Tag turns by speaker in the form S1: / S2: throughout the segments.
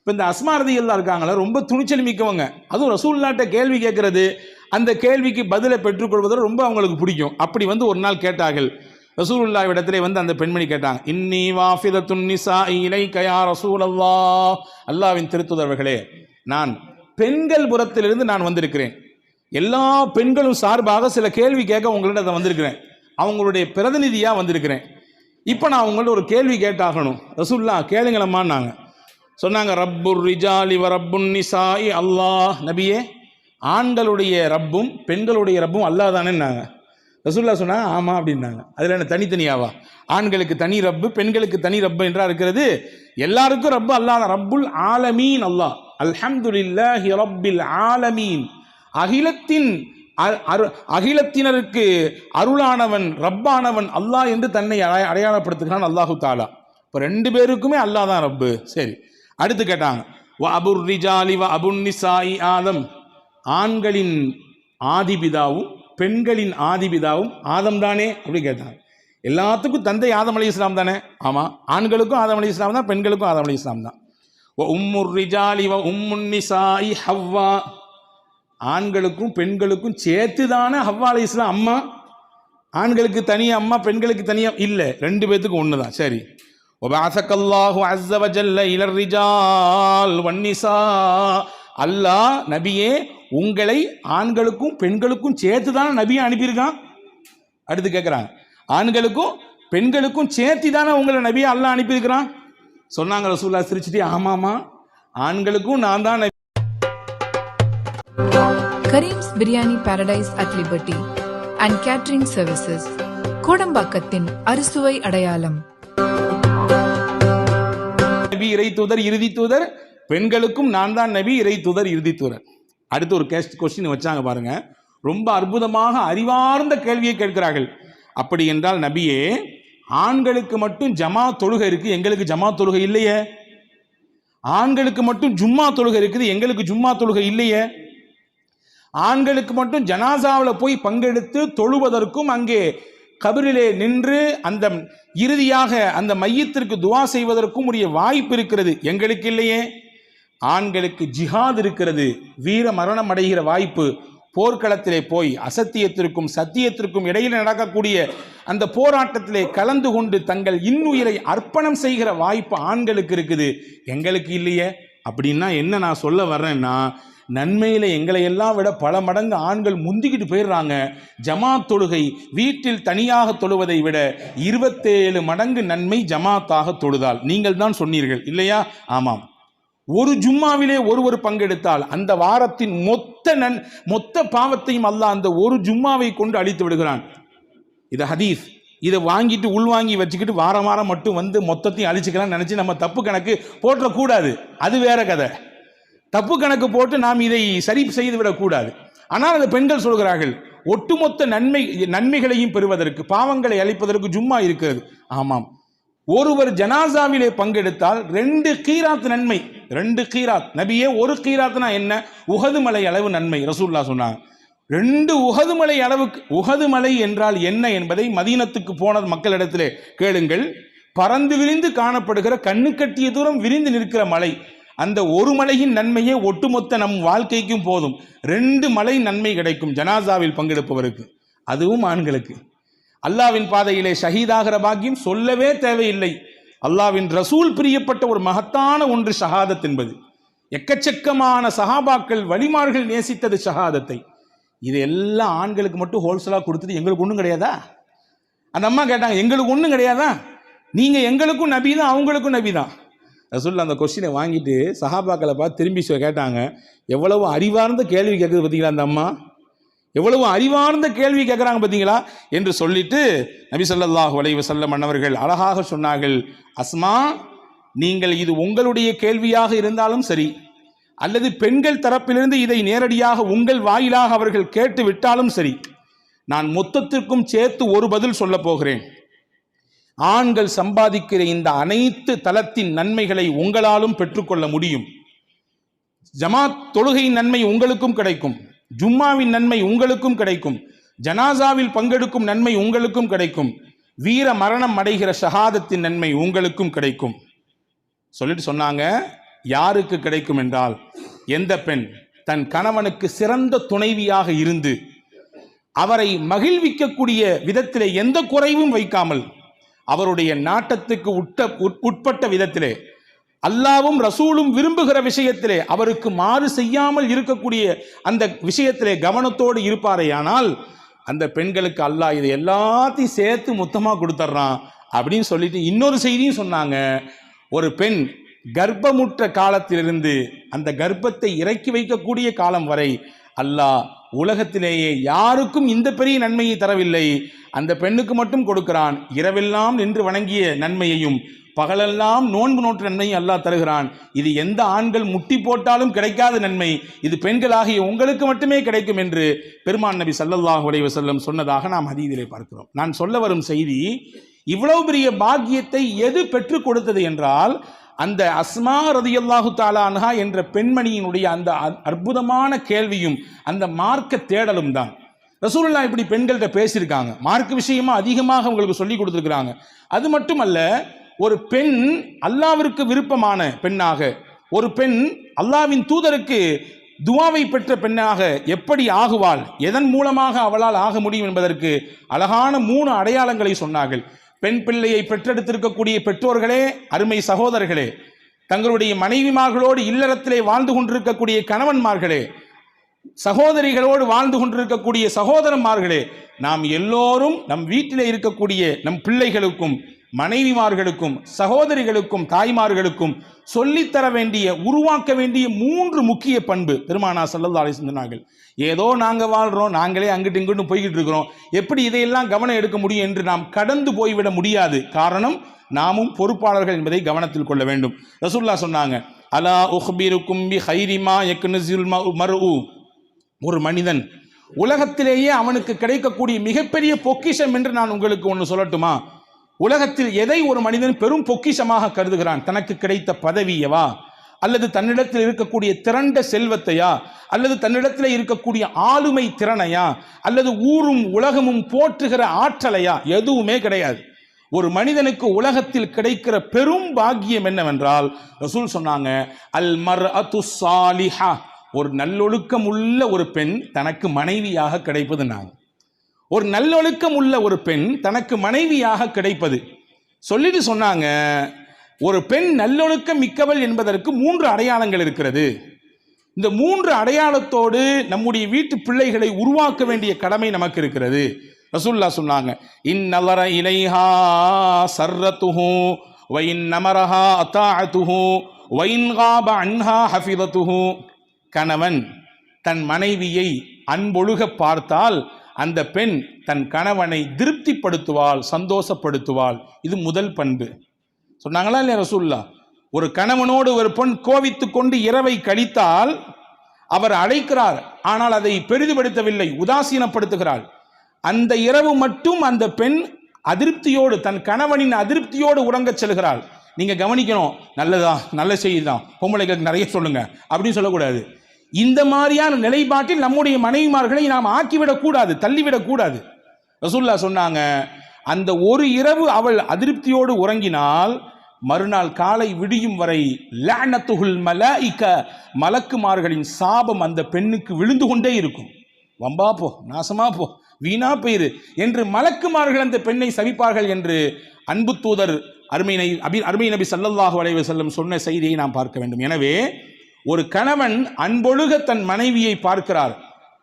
S1: இப்போ இந்த அஸ்மா ரலியல்லாஹு இருக்காங்களா, ரொம்ப துணிச்சல் மிக்கவங்க. அதுவும் ரசூலுல்லாஹ்ட்ட கேள்வி கேட்கறது, அந்த கேள்விக்கு பதிலை பெற்றுக்கொள்வதில் ரொம்ப அவங்களுக்கு பிடிக்கும். அப்படி ஒரு நாள் கேட்டார்கள் ரசூலுல்லாஹ் இடத்திலே அந்த பெண்மணி கேட்டாங்க, இன்னி வாஃபிதத்துன் நிசாஇ இலைக யா ரசூலல்லாஹ், அல்லாஹ்வின் திருத்துதர்களே, நான் பெண்கள் புறத்திலிருந்து நான் வந்திருக்கிறேன். எல்லா பெண்களும் சார்பாக சில கேள்வி கேட்க உங்கள்கிட்ட வந்திருக்கிறேன். அவங்களுடைய பிரதிநிதியாக வந்திருக்கிறேன். இப்போ நான் உங்கள்ட்ட ஒரு கேள்வி கேட்டாகணும். ரசூலுல்லாஹ் கேளுங்களம்மான்னாங்க. சொன்னாங்க, ரப்புர் ரிஜாலி வ ரப்புன் நிசாஇ அல்லாஹ். நபியே, ஆண்களுடைய ரப்பும் பெண்களுடைய ரப்பும் அல்லாஹ் தானேன்னாங்க. ரசூலுல்லாஹ் சொன்னாங்க, ஆமாம் அப்படின்னாங்க. அதில் என்ன தனித்தனியாவா? ஆண்களுக்கு தனி ரப்பு, பெண்களுக்கு தனி ரப்பு என்றா இருக்கிறது? எல்லாருக்கும் ரப்பு அல்லாஹ் தான். ரப்புல் ஆலமீன் அல்லாஹ். அல்ஹம்துலில்லாஹி ரப்பில் ஆலமீன். அகிலத்தினருக்கு அருளானவன் ரப்பானவன் அல்லாஹ் என்று தன்னை அடையாளப்படுத்துகிறான் அல்லாஹு தாலா. இப்போ ரெண்டு பேருக்குமே அல்லாஹ் தான் ரப்பு. சரி, அடுத்து கேட்டாங்க, வ அபுர் ரிஜாலி வ அபுன் நிசாஇ ஆதம். ஆண்களின் ஆதிபிதாவும் பெண்களின் ஆதிபிதாவும் ஆதம் தானே அப்படி கேட்டாங்க. எல்லாத்துக்கும் தந்தை ஆதம் அலைஹிஸ்ஸலாம் தானே? ஆமாம். ஆண்களுக்கும் ஆதம் அலைஹிஸ்ஸலாம் தான், பெண்களுக்கும் ஆதம் அலைஹிஸ்ஸலாம் தான். வ உம்முர் ரிஜாலி வ உம்முன் நிசாஇ ஹவ்வா. ஆண்களுக்கும் பெண்களுக்கும் சேர்த்து தானே ஹவ்வா அலைஹிஸ்ஸலாம் அம்மா. ஆண்களுக்கு தனியாக அம்மா, பெண்களுக்கு தனியாக இல்லை, ரெண்டு பேர்த்துக்கும் ஒன்று தான். சரி, வபஅஸகல்லாஹு அஸ்ஸ வஜல்ல இலர் ரிஜால் வன்னிசா. அல்லாஹ் நபியே உங்களை ஆண்களுக்கும் பெண்களுக்கும் சேர்த்து தானே நபியை அனுப்பியிருக்கான். அடுத்து கேட்குறாங்க, ஆண்களுக்கும் பெண்களுக்கும் சேர்த்து தானே உங்களை நபியை அல்லாஹ் அனுப்பியிருக்கிறான். சொன்னாங்க ரசூலுல்லாஹ் சிரிச்சிட்டு, ஆமாமா, ஆண்களுக்கும் நான் தான் Nabi.
S2: Karim's biryani paradise at Liberty and catering services, கோடம்பாக்கத்தின் அறுசுவை அடையாளம்.
S1: நபி, இறை தூதர், இறுதி தூதர். பெண்களுக்கும் நான் தான் நபி, இறை தூதர், இறுதி தூதர். அடுத்து ஒரு கொஸ்டின் வச்சாங்க பாருங்க. ரொம்ப அற்புதமாக அறிவார்ந்த கேள்வியை கேட்கிறார்கள். அப்படி என்றால் நபியே, ஆண்களுக்கு மட்டும் ஜமா தொழுகை இருக்கு, எங்களுக்கு ஜமா தொழுகை இல்லையே. ஆண்களுக்கு மட்டும் ஜும்மா தொழுகை இருக்குது, எங்களுக்கு ஜும்மா தொழுகை இல்லையே. ஆண்களுக்கு மட்டும் ஜனாசாவில் போய் பங்கெடுத்து தொழுவதற்கும் அங்கே கபரிலே நின்று அந்த இறுதியாக அந்த மையத்திற்கு துவா செய்வதற்கும் உரிய வாய்ப்பு இருக்கிறது, எங்களுக்கு இல்லையே. ஆண்களுக்கு ஜிஹாத் இருக்கிறது, வீர மரணம் அடைகிற வாய்ப்பு, போர்க்களத்திலே போய் அசத்தியத்திற்கும் சத்தியத்திற்கும் இடையில் நடக்கக்கூடிய அந்த போராட்டத்திலே கலந்து கொண்டு தங்கள் இன்னுயிரை அர்ப்பணம் செய்கிற வாய்ப்பு ஆண்களுக்கு இருக்குது, எங்களுக்கு இல்லையே. அப்படின்னா என்ன நான் சொல்ல வர்றேன்னா, நன்மையில் எங்களை எல்லாம் விட பல மடங்கு ஆண்கள் முந்திக்கிட்டு போயிடுறாங்க. ஜமாத் தொழுகை வீட்டில் தனியாக தொழுவதை விட 27 மடங்கு நன்மை ஜமாத்தாக தொழுதால். நீங்கள் தான் சொன்னீர்கள் இல்லையா? ஆமாம். ஒரு ஜும்மாவிலே ஒருவர் பங்கெடுத்தால் அந்த வாரத்தின் மொத்த பாவத்தையும் அல்லாஹ் அந்த ஒரு ஜும்மாவை கொண்டு அழித்து விடுகிறான். இது ஹதீஸ். இதை வாங்கிட்டு உள்வாங்கி வச்சுக்கிட்டு வாரம் வாரம் மட்டும் மொத்தத்தையும் அழிச்சுக்கலாம் நினைச்சு நம்ம தப்பு கணக்கு போட்டக்கூடாது. அது வேற கதை. தப்பு கணக்கு போட்டு நாம் இதை சரி செய்து விடக்கூடாது. ஆனால் அந்த பெண்கள் சொல்கிறார்கள், ஒட்டுமொத்த நன்மைகளையும் பெறுவதற்கு, பாவங்களை அழிப்பதற்கு ஜும்மா இருக்கிறது. ஆமாம். ஒருவர் ஜனாசாவிலே பங்கெடுத்தால் 2 கீராத் நன்மை. 2 கீராத். நபியே, ஒரு கீராத்னா என்ன? உஹது மலை அளவு நன்மை. ரசூலுல்லாஹ் சொன்னாங்க 2 உஹது மலை அளவுக்கு. உஹது மலை என்றால் என்ன என்பதை மதீனத்துக்கு போன மக்களிடத்திலே கேளுங்கள். பறந்து விரிந்து காணப்படுகிற, கண்ணு கட்டிய தூரம் விரிந்து நிற்கிற மலை. அந்த ஒரு மலையின் நன்மையே ஒட்டுமொத்த நம் வாழ்க்கைக்கும் போதும். 2 மலை நன்மை கிடைக்கும் ஜனாசாவில் பங்கெடுப்பவருக்கு, அதுவும் ஆண்களுக்கு. அல்லாவின் பாதையிலே ஷஹீதாகிற பாக்கியம் சொல்லவே தேவையில்லை. அல்லாவின் ரசூல் பிரியப்பட்ட ஒரு மகத்தான ஒன்று ஷஹாதத் என்பது. எக்கச்சக்கமான சஹாபாக்கள் வலிமார்கள் நேசித்தது ஷஹாதத்தை. இது எல்லாம் ஆண்களுக்கு மட்டும் ஹோல்சேலாக கொடுத்தது எங்களுக்கு ஒன்றும் கிடையாதா? அந்த அம்மா கேட்டாங்க, எங்களுக்கு ஒன்றும் கிடையாதா? நீங்கள் எங்களுக்கும் நபி தான், அவங்களுக்கும் நபி தான். ரசூல் அந்த கொஸ்டினை வாங்கிட்டு சஹாபாக்களை பார்த்து திரும்பி கேட்டாங்க, எவ்வளவு அறிவார்ந்த கேள்வி கேட்குது பார்த்தீங்களா அந்த அம்மா, எவ்வளவு அறிவார்ந்த கேள்வி கேட்குறாங்க பார்த்தீங்களா என்று சொல்லிட்டு நபி ஸல்லல்லாஹு அலைஹி வஸல்லம் அன்னவர்கள் அழகாக சொன்னார்கள், அஸ்மா, நீங்கள் இது உங்களுடைய கேள்வியாக இருந்தாலும் சரி, அல்லது பெண்கள் தரப்பிலிருந்து இதை நேரடியாக உங்கள் வாயிலாக அவர்கள் கேட்டு விட்டாலும் சரி, நான் மொத்தத்திற்கும் சேர்த்து ஒரு பதில் சொல்ல போகிறேன். ஆண்கள் சம்பாதிக்கிற இந்த அனைத்து தலத்தின் நன்மைகளை உங்களாலும் பெற்றுக்கொள்ள முடியும். ஜமாத் தொழுகையின் நன்மை உங்களுக்கும் கிடைக்கும், ஜும்மாவின் நன்மை உங்களுக்கும் கிடைக்கும், ஜனாசாவில் பங்கெடுக்கும் நன்மை உங்களுக்கும் கிடைக்கும், வீர மரணம் அடைகிற ஷஹாதத்தின் நன்மை உங்களுக்கும் கிடைக்கும் சொல்லிட்டு சொன்னாங்க, யாருக்கு கிடைக்கும் என்றால், எந்த பெண் தன் கணவனுக்கு சிறந்த துணைவியாக இருந்து அவரை மகிழ்விக்கக்கூடிய விதத்திலே எந்த குறைவும் வைக்காமல் அவருடைய நாட்டத்துக்கு உட்பட்ட விதத்திலே அல்லாவும் ரசூலும் விரும்புகிற விஷயத்திலே அவருக்கு மாறு செய்யாமல் இருக்கக்கூடிய அந்த விஷயத்திலே கவனத்தோடு இருப்பாரேயானால் அந்த பெண்களுக்கு அல்லாஹ் இதை எல்லாத்தையும் சேர்த்து மொத்தமாக கொடுத்துட்றான் அப்படின்னு சொல்லிட்டு இன்னொரு செய்தியும் சொன்னாங்க. ஒரு பெண் கர்ப்பமுற்ற காலத்திலிருந்து அந்த கர்ப்பத்தை இறக்கி வைக்கக்கூடிய காலம் வரை அல்லாஹ் உலகத்திலேயே யாருக்கும் இந்த பெரிய நன்மையை தரவில்லை, அந்த பெண்ணுக்கு மட்டும் கொடுக்கிறான். இரவெல்லாம் நின்று வணங்கிய நன்மையையும் பகலெல்லாம் நோன்பு நோற்ற நன்மையும் அல்லாஹ் தருகிறான். இது எந்த ஆண்கள் முட்டி போட்டாலும் கிடைக்காத நன்மை, இது பெண்களாகிய உங்களுக்கு மட்டுமே கிடைக்கும் என்று பெருமான் நபி ஸல்லல்லாஹு அலைஹி வஸல்லம் சொன்னதாக நாம் ஹதீஸிலே பார்க்கிறோம். நான் சொல்ல வரும் செய்தி, இவ்வளவு பெரிய பாக்கியத்தை எது பெற்றுக் கொடுத்தது என்றால் அந்த அஸ்மா ரலியல்லாஹு தஆலா அன்ஹா என்ற பெண்மணியினுடைய அந்த அற்புதமான கேள்வியும் அந்த மார்க்க தேடலும் தான். ரசூலுல்லாஹ் இப்படி பெண்கள்கிட்ட பேசியிருக்காங்க, மார்க்க விஷயமா அதிகமாக உங்களுக்கு சொல்லி கொடுத்துருக்குறாங்க. அது மட்டுமல்ல, ஒரு பெண் அல்லாவிற்கு விருப்பமான பெண்ணாக, ஒரு பெண் அல்லாவின் தூதருக்கு துவாவை பெற்ற பெண்ணாக எப்படி ஆகுவாள், எதன் மூலமாக அவளால் ஆக முடியும் என்பதற்கு அழகான 3 அடையாளங்களை சொன்னார்கள். பெண் பிள்ளையை பெற்றெடுத்திருக்கக்கூடிய பெற்றோர்களே, அருமை சகோதரர்களே, தங்களுடைய மனைவிமார்களோடு இல்லறத்திலே வாழ்ந்து கொண்டிருக்கக்கூடிய கணவன்மார்களே, சகோதரிகளோடு வாழ்ந்து கொண்டிருக்கக்கூடிய சகோதரன்மார்களே, நாம் எல்லோரும் நம் வீட்டிலே இருக்கக்கூடிய நம் பிள்ளைகளுக்கும் மனைவிமார்களுக்கும் சகோதரிகளுக்கும் தாய்மார்களுக்கும் சொல்லித்தர வேண்டிய, உருவாக்க வேண்டிய 3 முக்கிய பண்பு பெருமானா ஸல்லல்லாஹு அலைஹி வஸல்லம் சொன்னார்கள். ஏதோ நாங்கள் வாழ்கிறோம், நாங்களே அங்கிட்டு இங்கிட்டு போய்கிட்டு இருக்கிறோம், எப்படி இதையெல்லாம் கவனம் எடுக்க முடியும் என்று நாம் கடந்து போய்விட முடியாது. காரணம், நாமும் பொறுப்பாளர்கள் என்பதை கவனத்தில் கொள்ள வேண்டும். ரசூலுல்லாஹ் சொன்னாங்க, அலா உஹ்பிருக்கும் பி கைரி மா யக்னஸுல் மர்உ, ஒரு மனிதன் உலகத்திலேயே அவனுக்கு கிடைக்கக்கூடிய மிகப்பெரிய பொக்கிஷம் என்று நான் உங்களுக்கு ஒன்று சொல்லட்டுமா? உலகத்தில் எதை ஒரு மனிதன் பெரும் பொக்கிஷமாக கருதுகிறான்? தனக்கு கிடைத்த பதவியவா, அல்லது தன்னிடத்தில் இருக்கக்கூடிய திரண்ட செல்வத்தையா, அல்லது தன்னிடத்தில் இருக்கக்கூடிய ஆளுமை திறனையா, அல்லது ஊரும் உலகமும் போற்றுகிற ஆற்றலையா? எதுவுமே கிடையாது. ஒரு மனிதனுக்கு உலகத்தில் கிடைக்கிற பெரும் பாக்கியம் என்னவென்றால், ரசூல் சொன்னாங்க, அல் மர்அத்து ஸாலிஹா, ஒரு நல்லொழுக்கம் உள்ள ஒரு பெண் தனக்கு மனைவியாக கிடைப்பது. நாங்கள் ஒரு நல்லொழுக்கம் உள்ள ஒரு பெண் தனக்கு மனைவியாக கிடைப்பது சொல்லிட்டு சொன்னாங்க, ஒரு பெண் நல்லொழுக்கம் மிக்கவள் என்பதற்கு 3 அடையாளங்கள் இருக்கிறது. இந்த 3 அடையாளத்தோடு நம்முடைய வீட்டு பிள்ளைகளை உருவாக்க வேண்டிய கடமை நமக்கு இருக்கிறது. ரசூலுல்லாஹ் சொன்னாங்க, இன்னலர இலைஹா சர்ரத்துஹு வ இன்னமரஹா அதாஅத்துஹு வ இன் காப அன்ஹா ஹஃபிதத்துஹு. கணவன் தன் மனைவியை அன்பொழுக பார்த்தால் அந்த பெண் தன் கணவனை திருப்திப்படுத்துவாள், சந்தோஷப்படுத்துவாள். இது முதல் பண்பு. சொன்னாங்களா இல்லையா ரசூலுல்லாஹ்? ஒரு கணவனோடு ஒரு பெண் கோவித்து கொண்டு இரவை கழித்தால் அவர் அழைக்கிறார், ஆனால் அதை பெரிதுபடுத்தவில்லை, உதாசீனப்படுத்துகிறாள். அந்த இரவு மட்டும் அந்த பெண் அதிருப்தியோடு, தன் கணவனின் அதிருப்தியோடு உறங்கச் செல்கிறாள். நீங்க கவனிக்கணும், நல்லதா, நல்ல செய்தி தான், பொம்பளைகளுக்கு நிறைய சொல்லுங்க அப்படின்னு சொல்லக்கூடாது. இந்த மாதிரியான நிலைப்பாட்டில் நம்முடைய மனைவிமார்களை நாம் ஆக்கிவிடக்கூடாது, தள்ளிவிடக்கூடாது. ரசூலுல்லாஹ் சொன்னாங்க, அந்த ஒரு இரவு அவள் அதிருப்தியோடு உறங்கினால் மறுநாள் காலை விடியும் வரை லஅனத்துல் மலாயிக, மலக்குமார்களின் சாபம் அந்த பெண்ணுக்கு விழுந்து கொண்டே இருக்கும். வம்பா போ, நாசமா போ, வீணா போயிரு என்று மலக்குமார்கள் அந்த பெண்ணை சபிப்பார்கள் என்று அன்பு தூதர் அருமை நபி ஸல்லல்லாஹு அலைஹி வஸல்லம் சொன்ன செய்தியை நாம் பார்க்க வேண்டும். எனவே ஒரு கணவன் அன்பொழுக தன் மனைவியை பார்க்கிறார்,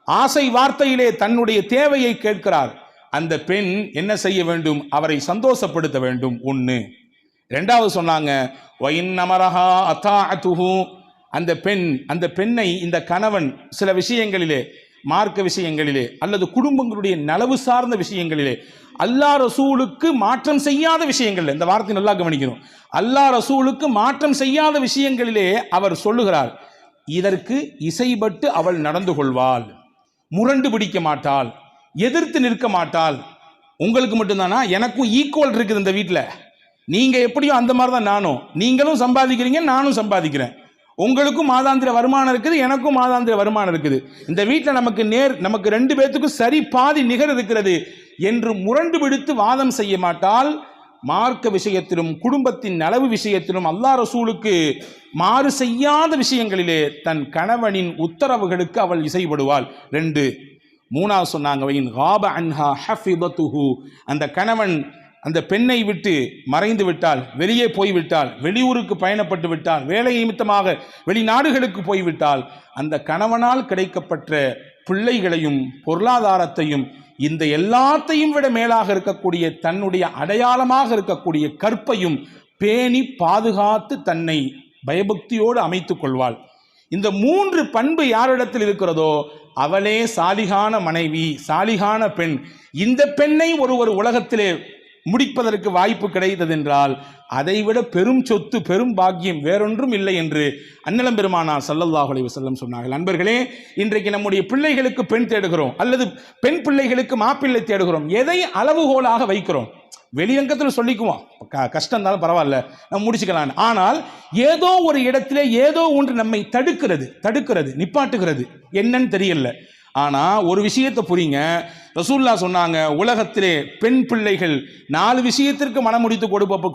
S1: ஆசை வார்த்தையிலே தன்னுடைய தேவையை கேட்கிறார். அந்த பெண் என்ன செய்ய வேண்டும்? அவரை சந்தோஷப்படுத்த வேண்டும். 1. 2வது சொன்னாங்க, வஇன்னமரஹா அதாஅத்துஹு, அந்த பெண்ணை இந்த கணவன் சில விஷயங்களிலே, மார்க்க விஷயங்களிலே அல்லது குடும்பங்களுடைய நலவு சார்ந்த விஷயங்களிலே, அல்லாஹ் ரசூலுக்கு மாற்றம் செய்யாத விஷயங்கள், இந்த வார்த்தை நல்லா கவனிக்கணும், அல்லாஹ் ரசூலுக்கு மாற்றம் செய்யாத விஷயங்களிலே அவர் சொல்லுகிறார், இதற்கு இசைப்பட்டு அவள் நடந்து கொள்வாள், முரண்டு பிடிக்க மாட்டாள், எதிர்த்து நிற்க மாட்டாள். உங்களுக்கு மட்டும்தானா? எனக்கும் ஈக்குவல் இருக்குது இந்த வீட்டில். நீங்க எப்படியோ அந்த மாதிரி தான் நானும். நீங்களும் சம்பாதிக்கிறீங்க, நானும் சம்பாதிக்கிறேன். உங்களுக்கும் மாதாந்திர வருமானம் இருக்குது, எனக்கும் மாதாந்திர வருமானம் இருக்குது. இந்த வீட்டில் நமக்கு 2 பேர்த்துக்கும் சரி பாதி நிகர் இருக்கிறது என்று முரண்டு பிடித்து வாதம் செய்ய மாட்டால், மார்க்க விஷயத்திலும் குடும்பத்தின் நலவு விஷயத்திலும் அல்லாஹ் ரசூலுக்கு மாறு செய்யாத விஷயங்களிலே தன் கணவனின் உத்தரவுகளுக்கு அவள் இசைப்படுவாள். 2. 3 சொன்னாங்க, அந்த கணவன் அந்த பெண்ணை விட்டு மறைந்து விட்டால், வெளியே போய்விட்டால், வெளியூருக்கு பயணப்பட்டு விட்டால், வேலை நிமித்தமாக வெளிநாடுகளுக்கு போய்விட்டால், அந்த கணவனால் கிடைக்கப்பட்ட பிள்ளைகளையும் பொருளாதாரத்தையும் இந்த எல்லாத்தையும் விட மேலாக இருக்கக்கூடிய தன்னுடைய அடையாளமாக இருக்கக்கூடிய கற்பையும் பேணி பாதுகாத்து தன்னை பயபக்தியோடு அமைத்துக் கொள்வாள். இந்த 3 பண்பு யாரிடத்தில் இருக்கிறதோ அவளே சாலிகான மனைவி, சாலிகான பெண். இந்த பெண்ணை ஒருவர் உலகத்திலே முடிப்பதற்கு வாய்ப்பு கிடைத்தது என்றால் அதைவிட பெரும் சொத்து, பெரும் பாக்கியம் வேறொன்றும் இல்லை என்று அன்னலம் பெருமானார் ஸல்லல்லாஹு அலைஹி வஸல்லம் சொன்னார்கள். அன்பர்களே, இன்றைக்கு நம்முடைய பிள்ளைகளுக்கு பெண் தேடுகிறோம் அல்லது பெண் பிள்ளைகளுக்கு மாப்பிள்ளை தேடுகிறோம். எதை அளவுகோலாக வைக்கிறோம்? வெளியங்கத்தில் சொல்லிக்குவோம், கஷ்டம் இருந்தாலும் பரவாயில்ல நம்ம முடிச்சுக்கலாம். ஆனால் ஏதோ ஒரு இடத்திலே ஏதோ ஒன்று நம்மை தடுக்கிறது, நிப்பாட்டுகிறது. என்னன்னு தெரியல. ஆனால் ஒரு விஷயத்தை புரியுங்க, ரசூலுல்லாஹ் சொன்னாங்க, உலகத்திலே பெண் பிள்ளைகள் 4 விஷயத்திற்கு மனம் முடித்து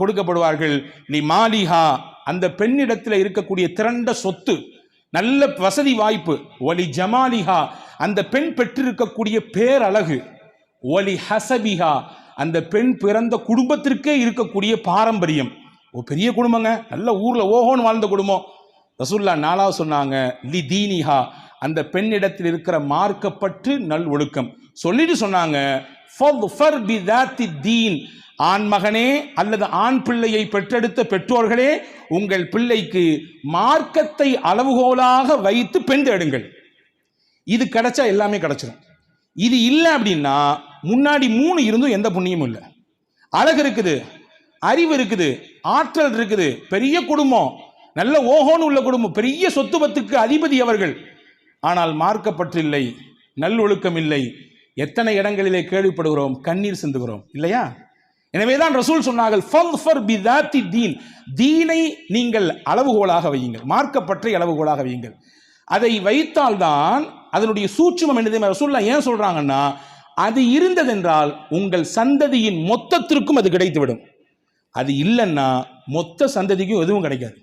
S1: கொடுக்கப்படுவார்கள். நீ மாலிஹா, அந்த பெண்ணிடத்தில் இருக்கக்கூடிய திரண்ட சொத்து, நல்ல வசதி வாய்ப்பு. ஒலி ஜமாலிஹா, அந்த பெண் பெற்றிருக்கக்கூடிய பேரழகு. ஒலி ஹசபிஹா, அந்த பெண் பிறந்த குடும்பத்திற்கே இருக்கக்கூடிய பாரம்பரியம். ஒரு பெரிய குடும்பங்க, நல்ல ஊர்ல ஓஹோன்னு வாழ்ந்த குடும்பம். ரசூலுல்லாஹ் 4 சொன்னாங்க, லி தீனிஹா, அந்த பெண்ணிடத்தில் இருக்கிற மார்க்கப்பற்று நல் ஒழுக்கம். சொல்லிட்டு சொன்னாங்க, ஆண் மகனே அல்லது ஆண் பிள்ளையை பெற்றெடுத்த பெற்றோர்களே, உங்கள் பிள்ளைக்கு மார்க்கத்தை அளவுகோலாக வைத்து பெண் தேடுங்கள். இது கிடைச்சா எல்லாமே கிடைச்சிடும். இது இல்லை அப்படின்னா முன்னாடி 3 இருந்தும் எந்த புண்ணியமும் இல்லை. அழகு இருக்குது, அறிவு இருக்குது, ஆற்றல் இருக்குது, பெரிய குடும்பம், நல்ல ஓஹோன்னு உள்ள குடும்பம், பெரிய சொத்து பத்துக்கு அதிபதி அவர்கள். ஆனால் மார்க்கப்பற்று இல்லை, நல்லொழுக்கம் இல்லை. எத்தனை இடங்களிலே கேள்விப்படுகிறோம், கண்ணீர் சிந்துகிறோம் இல்லையா? எனவேதான் ரசூல் சொன்னார்கள், தீனை நீங்கள் அளவுகோலாக வையுங்கள், மார்க்கப்பற்றை அளவுகோலாக வையுங்கள். அதை வைத்தால்தான் அதனுடைய சூட்சுமம் என்னது ரசூலுல்லாஹ் ஏன் சொல்றாங்கன்னா, அது இருந்ததென்றால் உங்கள் சந்ததியின் மொத்தத்திற்கும் அது கிடைத்துவிடும். அது இல்லைன்னா மொத்த சந்ததிக்கும் எதுவும் கிடைக்காது.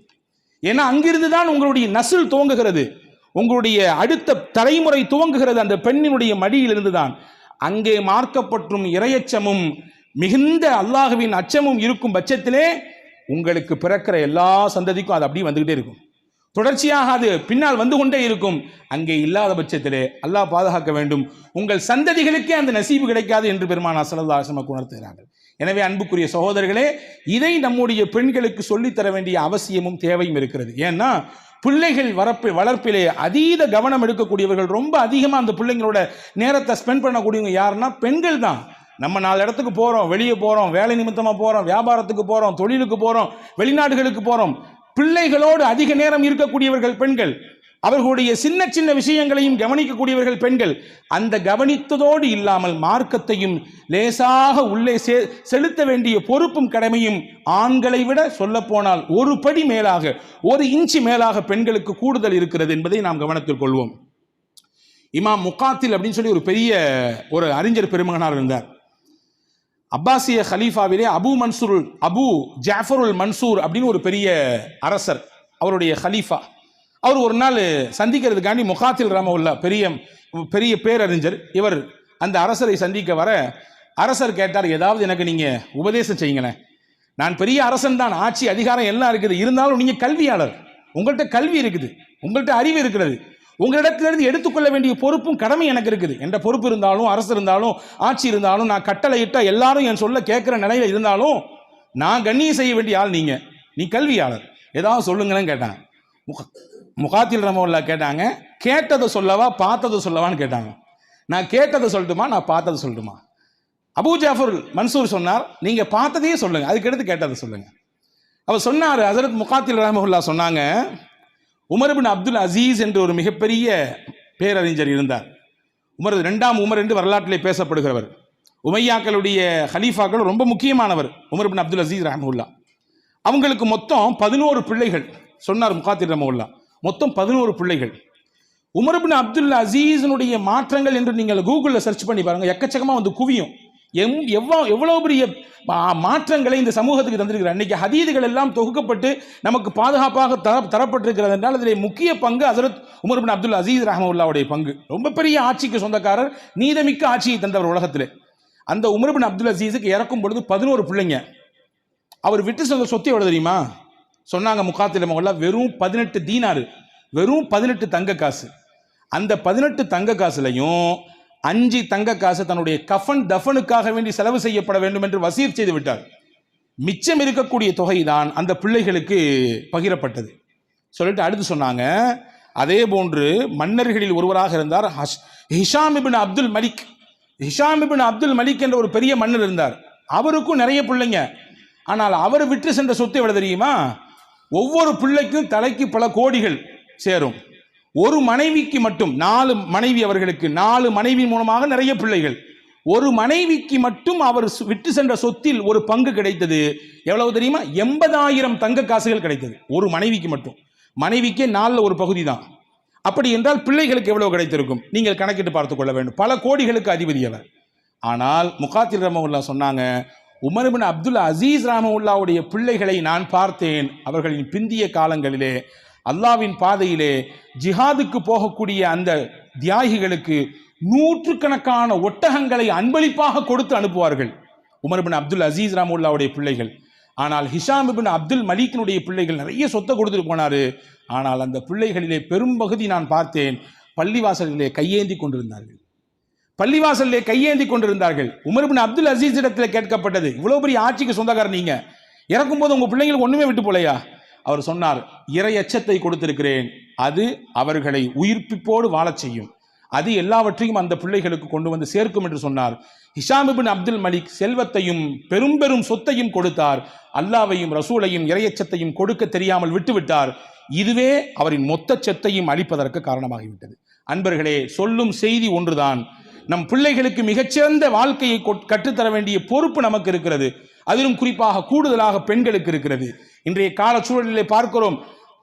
S1: ஏன்னா அங்கிருந்து தான் உங்களுடைய நஸ்ல் துவங்குகிறது, உங்களுடைய அடுத்த தலைமுறை துவங்குகிறது. அந்த பெண்ணினுடைய மடியிலிருந்து தான். அங்கே மார்க்கப்பற்றும் இறையச்சமும் மிகுந்த அல்லாஹ்வின் அச்சமும் இருக்கும் பட்சத்திலே உங்களுக்கு பிறக்கிற எல்லா சந்ததிக்கும் அது அப்படியே வந்துகிட்டே இருக்கும். தொடர்ச்சியாக அது பின்னால் வந்து கொண்டே இருக்கும். அங்கே இல்லாத பட்சத்திலே அல்லாஹ் பாதுகாக்க வேண்டும், உங்கள் சந்ததிகளுக்கே அந்த நசீபு கிடைக்காது என்று பெருமானார் ஸல்லல்லாஹு அலைஹி வஸல்லம் உணர்த்துகிறார்கள். எனவே அன்புக்குரிய சகோதரர்களே, இதை நம்முடைய பெண்களுக்கு சொல்லித்தர வேண்டிய அவசியமும் தேவையும் இருக்கிறது. ஏன்னா பிள்ளைகள் வளர்ப்பிலே அதீத கவனம் எடுக்கக்கூடியவர்கள், ரொம்ப அதிகமாக அந்த பிள்ளைங்களோட நேரத்தை ஸ்பெண்ட் பண்ணக்கூடியவங்க யாருன்னா பெண்கள் தான். நம்ம 4 இடத்துக்கு போகிறோம், வெளியே போகிறோம், வேலை நிமித்தமாக போகிறோம், வியாபாரத்துக்கு போகிறோம், தொழிலுக்கு போகிறோம், வெளிநாடுகளுக்கு போகிறோம். பிள்ளைகளோடு அதிக நேரம் இருக்கக்கூடியவர்கள் பெண்கள். அவர்களுடைய சின்ன சின்ன விஷயங்களையும் கவனிக்கக்கூடியவர்கள் பெண்கள். அந்த கவனித்ததோடு இல்லாமல் மார்க்கத்தையும் லேசாக உள்ளே செலுத்த வேண்டிய பொறுப்பும் கடமையும் ஆண்களை விட சொல்ல போனால் 1 படி மேலாக, 1 இன்ச்சு மேலாக பெண்களுக்கு கூடுதல் இருக்கிறது என்பதை நாம் கவனத்தில் கொள்வோம். இமாம் முகாத்தில் அப்படின்னு சொல்லி ஒரு பெரிய அறிஞர் பெருமகனார் இருந்தார். அப்பாசிய ஹலீஃபாவிலே அபு ஜாஃபருல் மன்சூர் அப்படின்னு ஒரு பெரிய அரசர், அவருடைய ஹலீஃபா. அவர் ஒரு நாள் சந்திக்கிறதுக்காண்டி முகாத்தில் ரஹ்மத்துல்லாஹ் பெரிய பேரறிஞர் இவர் அந்த அரசரை சந்திக்க வர, அரசர் கேட்டார், ஏதாவது எனக்கு நீங்கள் உபதேசம் செய்யுங்களேன். நான் பெரிய அரசன் தான், ஆட்சி அதிகாரம் எல்லாம் இருக்குது, இருந்தாலும் நீங்கள் கல்வியாளர், உங்கள்கிட்ட கல்வி இருக்குது, உங்கள்கிட்ட அறிவு இருக்கிறது, உங்களிடத்திலிருந்து எடுத்துக்கொள்ள வேண்டிய பொறுப்பும் கடமை எனக்கு இருக்குது. என்ற பொறுப்பு இருந்தாலும், அரசு இருந்தாலும், ஆட்சி இருந்தாலும், நான் கட்டளை இட்ட எல்லாரும் என் சொல்ல கேட்குற நிலையில் இருந்தாலும் நான் கண்ணியம் செய்ய வேண்டிய ஆள் நீங்கள், நீ கல்வியாளர், ஏதாவது சொல்லுங்களேன்னு கேட்டாங்க. முகாத்தில் ரஹ்மத்துல்லாஹ் கேட்டாங்க, கேட்டதை சொல்லவா பார்த்ததை சொல்லவான்னு கேட்டாங்க. நான் கேட்டதை சொல்லட்டுமா, நான் பார்த்ததை சொல்லட்டுமா? அபு ஜாஃபர் மன்சூர் சொன்னார், நீங்கள் பார்த்ததையே சொல்லுங்கள், அதுக்கடுத்து கேட்டதை சொல்லுங்கள். அவர் சொன்னார், ஹஸரத் முகாத்தில் ரஹ்மத்துல்லாஹ் சொன்னாங்க, உமர் இப்னு அப்துல் அசீஸ் என்று ஒரு மிகப்பெரிய பேரறிஞர் இருந்தார். இரண்டாம் உமர் என்று வரலாற்றிலே பேசப்படுகிறவர். உமையாக்களுடைய ஹலீஃபாக்கள் ரொம்ப முக்கியமானவர் உமர் இப்னு அப்துல் அசீஸ் ரஹ்மத்துல்லாஹ். அவங்களுக்கு மொத்தம் 11 பிள்ளைகள். சொன்னார் முகாத்தில் ரஹ்மத்துல்லாஹ், மொத்தம் 11 பிள்ளைகள். உமர் இப்னு அப்துல் அசீஸினுடைய மாற்றங்கள் என்று நீங்கள் கூகுளில் சர்ச் பண்ணி பாருங்க, எக்கச்சக்கமாக வந்து குவியும். எவ்வளோ பெரிய மாற்றங்களை இந்த சமூகத்துக்கு தந்திருக்கிறார். இன்னைக்கு ஹதீதுகள் எல்லாம் தொகுக்கப்பட்டு நமக்கு பாதுகாப்பாக தரப்பட்டிருக்கிறது என்றால் அதில் முக்கிய பங்கு ஹஜ்ரத் உமர் பின் அப்துல் அசீஸ் ரஹ்மத்துல்லாஹுடைய பங்கு. ரொம்ப பெரிய ஆட்சிக்கு சொந்தக்காரர், நீதமிக்க ஆட்சியை தந்தவர் உலகத்தில். அந்த உமர் பின் அப்துல் அசீஸுக்கு இறக்கும் பொழுது 11 பிள்ளைங்க. அவர் விட்டு சொந்த சொத்து எவ்வளோ தெரியுமா? சொன்னாங்க முகாத்தில் மொல்லா, வெறும் 18 தீனாரு, வெறும் 18 தங்க காசு. அந்த 18 தங்க காசுலையும் 5 தங்க காசு தன்னுடைய கஃபன் தஃபனுக்காக வேண்டி செலவு செய்யப்பட வேண்டும் என்று வசீர் செய்து விட்டார். மிச்சம் இருக்கக்கூடிய தொகை தான் அந்த பிள்ளைகளுக்கு பகிரப்பட்டது. சொல்லிட்டு அடுத்து சொன்னாங்க, அதே போன்று மன்னர்களில் ஒருவராக இருந்தார் ஹிஷாம் இப்னு அப்துல் மலிக். ஹிஷாம் இப்னு அப்துல் மலிக் என்ற ஒரு பெரிய மன்னர் இருந்தார். அவருக்கும் நிறைய பிள்ளைங்க. ஆனால் அவர் விட்டு சென்ற சொத்து எவ்வளவு தெரியுமா? ஒவ்வொரு பிள்ளைக்கும் தலைக்கு பல கோடிகள் சேரும். ஒரு மனைவிக்கு மட்டும் 4 மனைவி, அவர்களுக்கு 4 மனைவி மூலமாக நிறைய பிள்ளைகள். ஒரு மனைவிக்கு மட்டும் அவர் விட்டு சென்ற சொத்தில் ஒரு பங்கு கிடைத்தது. எவ்வளவு தெரியுமா? 80,000 தங்க காசுகள் கிடைத்தது ஒரு மனைவிக்கு மட்டும். மனைவிக்கே 4ல் ஒரு பகுதி தான். அப்படி என்றால் பிள்ளைகளுக்கு எவ்வளவு கிடைத்திருக்கும் நீங்கள் கணக்கிட்டு பார்த்துக் கொள்ள வேண்டும். பல கோடிகளுக்கு அதிபதி அவர். ஆனால் முகாத்தில் ரஹ்மத்துல்லாஹ் சொன்னாங்க, உமர் பின் அப்துல் அசீஸ் ரஹ்மத்துல்லாஹுடைய பிள்ளைகளை நான் பார்த்தேன். அவர்களின் பிந்திய காலங்களிலே அல்லாவின் பாதையிலே ஜிஹாதுக்கு போகக்கூடிய அந்த தியாகிகளுக்கு 100கணக்கான ஒட்டகங்களை அன்பளிப்பாக கொடுத்து அனுப்புவார்கள் உமர் பின் அப்துல் அசீஸ் ரஹ்மத்துல்லாஹுடைய பிள்ளைகள். ஆனால் ஹிஷாம் இப்னு அப்துல் மலிக்கினுடைய பிள்ளைகள் நிறைய சொத்தை கொடுத்துட்டு போனாரு. ஆனால் அந்த பிள்ளைகளிலே பெரும்பகுதி நான் பார்த்தேன், பள்ளிவாசலிலே கையேந்தி கொண்டிருந்தார்கள். பள்ளிவாசலிலே கையேந்தி கொண்டிருந்தார்கள். உமர் பின் அப்துல் அசீஸ் இடத்துல கேட்கப்பட்டது, இவ்வளவு பெரிய ஆட்சிக்கு சொந்தக்காரர் நீங்க, இறக்கும்போது உங்க பிள்ளைங்களுக்கு ஒண்ணுமே விட்டு போலையா? அவர் சொன்னார், இறை அச்சத்தை கொடுத்திருக்கிறேன், அது அவர்களை உயிர்ப்பிப்போடு வாழச் செய்யும், அது எல்லாவற்றையும் அந்த பிள்ளைகளுக்கு கொண்டு வந்து சேர்க்கும் என்று சொன்னார். ஹிஷாம் இப்னு அப்துல் மலிக் செல்வத்தையும் பெரும் சொத்தையும் கொடுத்தார், அல்லாவையும் ரசூலையும் இறையச்சத்தையும் கொடுக்க தெரியாமல் விட்டுவிட்டார். இதுவே அவரின் மொத்த சொத்தையும் அளிப்பதற்கு காரணமாகிவிட்டது. அன்பர்களே, சொல்லும் செய்தி ஒன்றுதான், நம் பிள்ளைகளுக்கு மிகச்சிறந்த வாழ்க்கையை கற்றுத்தர வேண்டிய பொறுப்பு நமக்கு இருக்கிறது. அதிலும் குறிப்பாக கூடுதலாக பெண்களுக்கு இருக்கிறது. இன்றைய கால சூழலிலே பார்க்கிறோம்,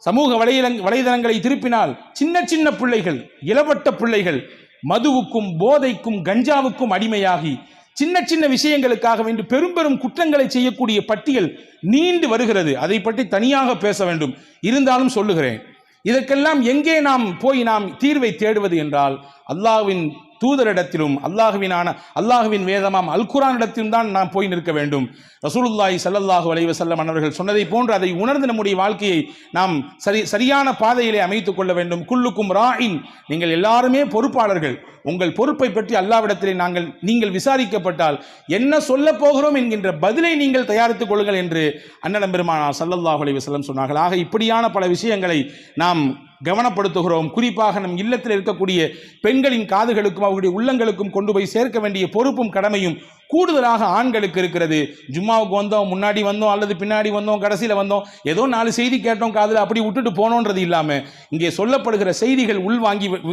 S1: சமூக வலைதளங்களை திருப்பினால் சின்ன சின்ன பிள்ளைகள், இளவட்ட பிள்ளைகள் மதுவுக்கும் போதைக்கும் கஞ்சாவுக்கும் அடிமையாகி சின்ன சின்ன விஷயங்களுக்காக வேண்டி பெரும் குற்றங்களை செய்யக்கூடிய பட்டியல் நீண்டு வருகிறது. அதை பற்றி தனியாக பேச வேண்டும். இருந்தாலும் சொல்லுகிறேன், இதற்கெல்லாம் எங்கே நாம் தீர்வை தேடுவது என்றால் அல்லாஹ்வின் தூதரிடத்திலும் அல்லாஹ்வின் வேதமாம் அல் குர்ஆனிடத்திலும் தான் நாம் போய் நிற்க வேண்டும். ரசூலுல்லாஹி ஸல்லல்லாஹு அலைஹி வஸல்லம் அவர்கள் சொன்னதை போன்று அதை உணர்ந்து நம்முடைய வாழ்க்கையை நாம் சரியான பாதையிலே அமைத்துக் கொள்ள வேண்டும். குல்லுக்கும் ராயின், நீங்கள் எல்லாருமே பொறுப்பாளர்கள். உங்கள் பொறுப்பை பற்றி அல்லாஹ்விடத்திலே நீங்கள் விசாரிக்கப்பட்டால் என்ன சொல்ல போகிறோம் என்கின்ற பதிலை நீங்கள் தயாரித்துக் கொள்ளுங்கள் என்று அன்னலம் பெருமானார் ஸல்லல்லாஹு அலைஹி வஸல்லம் சொன்னார்கள். ஆக இப்படியான பல விஷயங்களை நாம் கவனப்படுத்துகிறோம். குறிப்பாக நம் இல்லத்தில் இருக்கக்கூடிய பெண்களின் காதுகளுக்கும் அவருடைய உள்ளங்களுக்கும் கொண்டு போய் சேர்க்க வேண்டிய பொறுப்பும் கடமையும் கூடுதலாக ஆண்களுக்கு இருக்கிறது. ஜும்மாவுக்கு வந்தோம், முன்னாடி வந்தோம் அல்லது பின்னாடி வந்தோம், கடைசியில் வந்தோம், ஏதோ 4 செய்தி கேட்டோம் காதில், அப்படி விட்டுட்டு போனோன்றது இல்லாமல் இங்கே சொல்லப்படுகிற செய்திகள்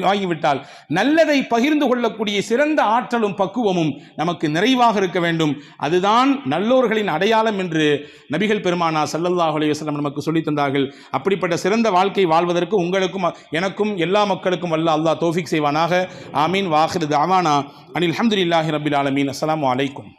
S1: வாங்கிவிட்டால் நல்லதை பகிர்ந்து கொள்ளக்கூடிய சிறந்த ஆற்றலும் பக்குவமும் நமக்கு நிறைவாக இருக்க வேண்டும். அதுதான் நல்லோர்களின் அடையாளம் என்று நபிகள் பெருமானார் ஸல்லல்லாஹு அலைஹி வஸல்லம் நமக்கு சொல்லித் தந்தார்கள். அப்படிப்பட்ட சிறந்த வாழ்க்கை வாழ்வதற்கு உங்களுக்கும் எனக்கும் எல்லா மக்களுக்கும் வல்ல அல்லாஹ் தௌஃபீக் செய்வானாக. ஆமீன். வாஹிரு தஅவானா அனில் ஹம்துலில்லாஹி ரப்பில் ஆலமீன். அஸ்ஸலாமு அலைக்கும்.